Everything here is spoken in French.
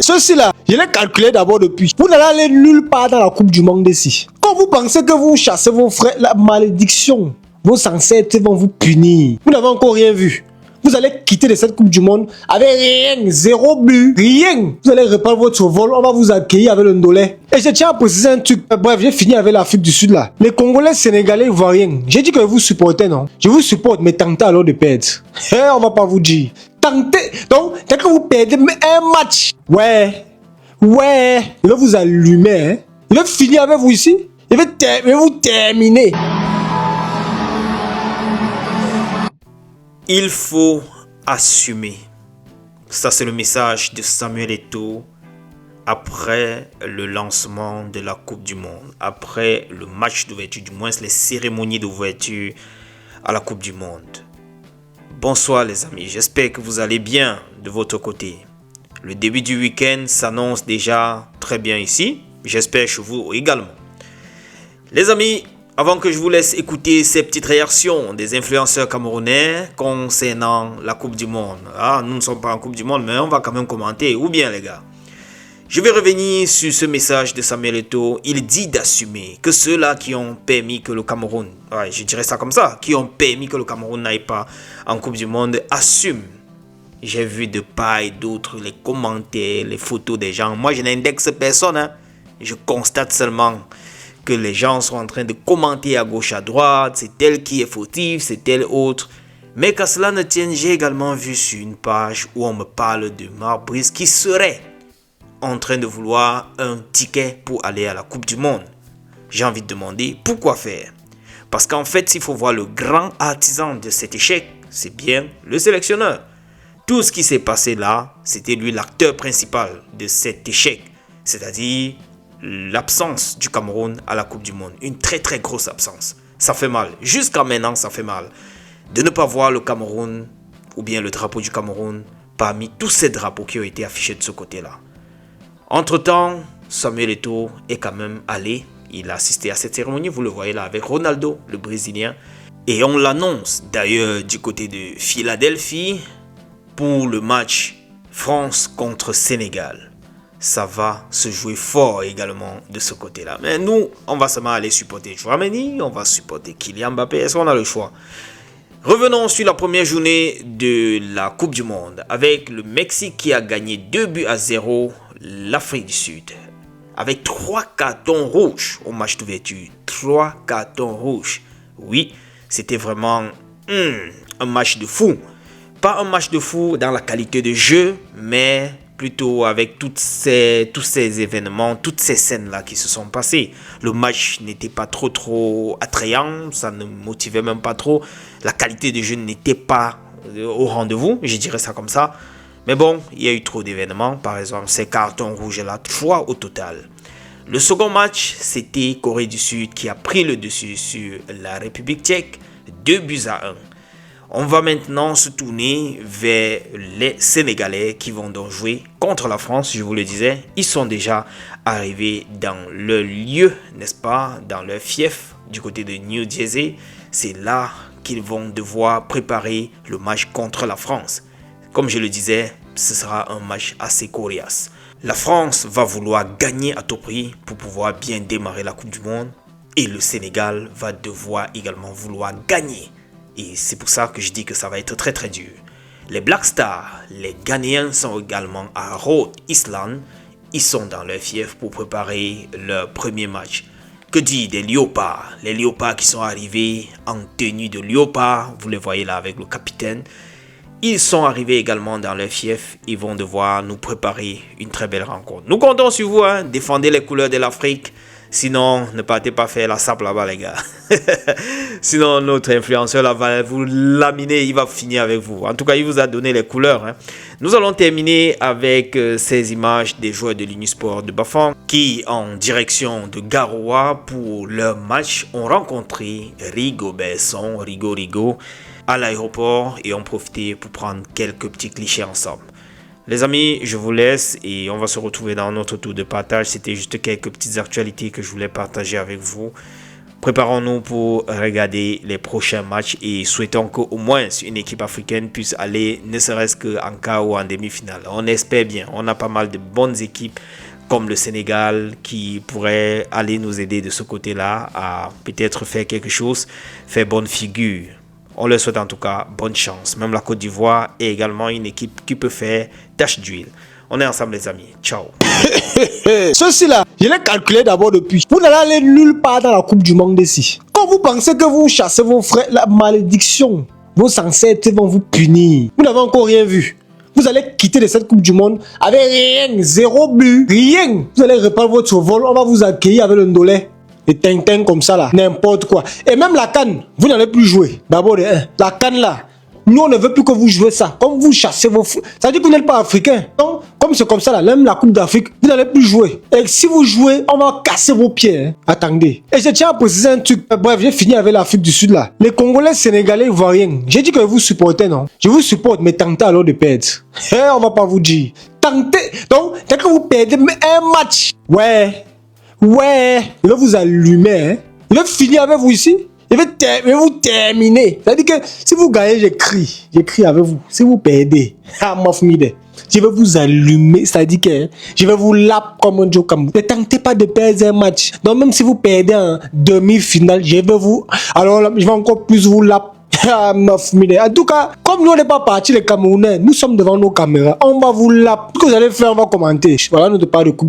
Ceci là, je l'ai calculé d'abord depuis. Vous n'allez aller nulle part dans la Coupe du Monde ici. Quand vous pensez que vous chassez vos frères, la malédiction, vos ancêtres vont vous punir. Vous n'avez encore rien vu. Vous allez quitter de cette Coupe du Monde avec rien, 0 but, rien. Vous allez reprendre votre vol, on va vous accueillir avec le ndolé. Et je tiens à préciser un truc. Bref, j'ai fini avec l'Afrique du Sud là. Les Congolais, Sénégalais, Ivoiriens. J'ai dit que vous supportez, non? Je vous supporte, mais tentez alors de perdre. On va pas vous dire. Tentez. Donc, dès que vous perdez un match, ouais, il va vous allumer, hein. Il va finir avec vous ici. Il va vous terminer. Il faut assumer. Ça, c'est le message de Samuel Eto'o après le lancement de la Coupe du Monde, après le match d'ouverture, du moins les cérémonies d'ouverture à la Coupe du Monde. Bonsoir les amis, j'espère que vous allez bien de votre côté. Le début du week-end s'annonce déjà très bien ici, j'espère chez vous également. Les amis, avant que je vous laisse écouter ces petites réactions des influenceurs camerounais concernant la Coupe du Monde. Nous ne sommes pas en Coupe du Monde, mais on va quand même commenter. Ou bien les gars. Je vais revenir sur ce message de Samuel Eto'o. Il dit d'assumer que ceux-là qui ont permis que le Cameroun, je dirais ça comme ça, qui ont permis que le Cameroun n'aille pas en Coupe du Monde, assument. J'ai vu de part et d'autre les commentaires, les photos des gens. Moi, je n'indexe personne. Je constate seulement que les gens sont en train de commenter à gauche, à droite, c'est tel qui est fautif, c'est tel autre. Mais qu'à cela ne tienne, j'ai également vu sur une page où on me parle de Marc Brice qui serait en train de vouloir un ticket pour aller à la Coupe du Monde. J'ai envie de demander pourquoi faire. Parce qu'en fait, s'il faut voir le grand artisan de cet échec, c'est bien le sélectionneur. Tout ce qui s'est passé là, c'était lui l'acteur principal de cet échec. C'est-à-dire l'absence du Cameroun à la Coupe du Monde. Une très très grosse absence. Ça fait mal. Jusqu'à maintenant, ça fait mal. De ne pas voir le Cameroun ou bien le drapeau du Cameroun parmi tous ces drapeaux qui ont été affichés de ce côté-là. Entre-temps, Samuel Eto'o est quand même allé. Il a assisté à cette cérémonie. Vous le voyez là avec Ronaldo, le Brésilien. Et on l'annonce d'ailleurs du côté de Philadelphie pour le match France contre Sénégal. Ça va se jouer fort également de ce côté-là. Mais nous, on va seulement aller supporter Chouameni, on va supporter Kylian Mbappé. Est-ce qu'on a le choix? Revenons sur la première journée de la Coupe du Monde avec le Mexique qui a gagné 2-0 l'Afrique du Sud. Avec 3 cartons rouges au match d'ouverture. 3 cartons rouges. Oui, c'était vraiment un match de fou. Pas un match de fou dans la qualité de jeu, mais plutôt avec tous ces événements, toutes ces scènes-là qui se sont passées. Le match n'était pas trop attrayant, ça ne motivait même pas trop. La qualité de jeu n'était pas au rendez-vous, je dirais ça comme ça. Mais bon, il y a eu trop d'événements, par exemple ces cartons rouges-là, 3 au total. Le second match, c'était Corée du Sud qui a pris le dessus sur la République tchèque, 2-1. On va maintenant se tourner vers les Sénégalais qui vont donc jouer contre la France, je vous le disais. Ils sont déjà arrivés dans le lieu, n'est-ce pas, dans leur fief du côté de New Jersey. C'est là qu'ils vont devoir préparer le match contre la France. Comme je le disais, ce sera un match assez coriace. La France va vouloir gagner à tout prix pour pouvoir bien démarrer la Coupe du Monde. Et le Sénégal va devoir également vouloir gagner. Et c'est pour ça que je dis que ça va être très très dur. Les Black Stars, les Ghanéens sont également à Rhode Island. Ils sont dans leur fief pour préparer leur premier match. Que dire des Léopards? Les Léopards qui sont arrivés en tenue de Léopard. Vous les voyez là avec le capitaine. Ils sont arrivés également dans leur fief. Ils vont devoir nous préparer une très belle rencontre. Nous comptons sur vous. Défendez les couleurs de l'Afrique. Sinon, ne partez pas faire la sape là-bas, les gars. Sinon, notre influenceur là va vous laminer, il va finir avec vous. En tout cas, il vous a donné les couleurs. Nous allons terminer avec ces images des joueurs de l'Unisport de Bafang qui, en direction de Garoua pour leur match, ont rencontré Rigo Besson, Rigo, à l'aéroport et ont profité pour prendre quelques petits clichés ensemble. Les amis, je vous laisse et on va se retrouver dans notre tour de partage. C'était juste quelques petites actualités que je voulais partager avec vous. Préparons-nous pour regarder les prochains matchs et souhaitons qu'au moins une équipe africaine puisse aller, ne serait-ce qu'en quart ou en demi-finale. On espère bien. On a pas mal de bonnes équipes comme le Sénégal qui pourraient aller nous aider de ce côté-là à peut-être faire quelque chose, faire bonne figure. On leur souhaite en tout cas bonne chance. Même la Côte d'Ivoire est également une équipe qui peut faire tache d'huile. On est ensemble les amis. Ciao. Ceci-là, je l'ai calculé d'abord depuis. Vous n'allez aller nulle part dans la Coupe du Monde d'ici. Quand vous pensez que vous chassez vos frères, la malédiction, vos ancêtres vont vous punir. Vous n'avez encore rien vu. Vous allez quitter de cette Coupe du Monde avec rien, 0 but, rien. Vous allez reprendre votre vol, on va vous accueillir avec le ndolé. Et tintin comme ça là, n'importe quoi. Et même la canne, vous n'allez plus jouer. D'abord, la canne là, nous on ne veut plus que vous jouez ça. Comme vous chassez vos... Ça veut dire que vous n'êtes pas africain. Donc, comme c'est comme ça là, même la Coupe d'Afrique, vous n'allez plus jouer. Et si vous jouez, on va casser vos pieds. Hein. Attendez. Et je tiens à préciser un truc. Bref, j'ai fini avec l'Afrique du Sud là. Les Congolais, Sénégalais, Ivoiriens. J'ai dit que vous supportez, non? Je vous supporte, mais tentez alors de perdre. On va pas vous dire. Tentez. Donc, dès que vous perdez un match, ouais, il va vous allumer. Hein. Il va finir avec vous ici. Il va vous terminer. C'est-à-dire que si vous gagnez, j'écris avec vous. Si vous perdez, je vais vous allumer. C'est-à-dire que je vais vous laper comme un joke. Ne tentez pas de perdre un match. Donc même si vous perdez en demi-finale, je vais vous... Alors je vais encore plus vous laper. En tout cas, comme nous on n'est pas partis les Camerounais, nous sommes devant nos caméras. On va vous laper. Ce que vous allez faire, on va commenter. Voilà notre part de coupe.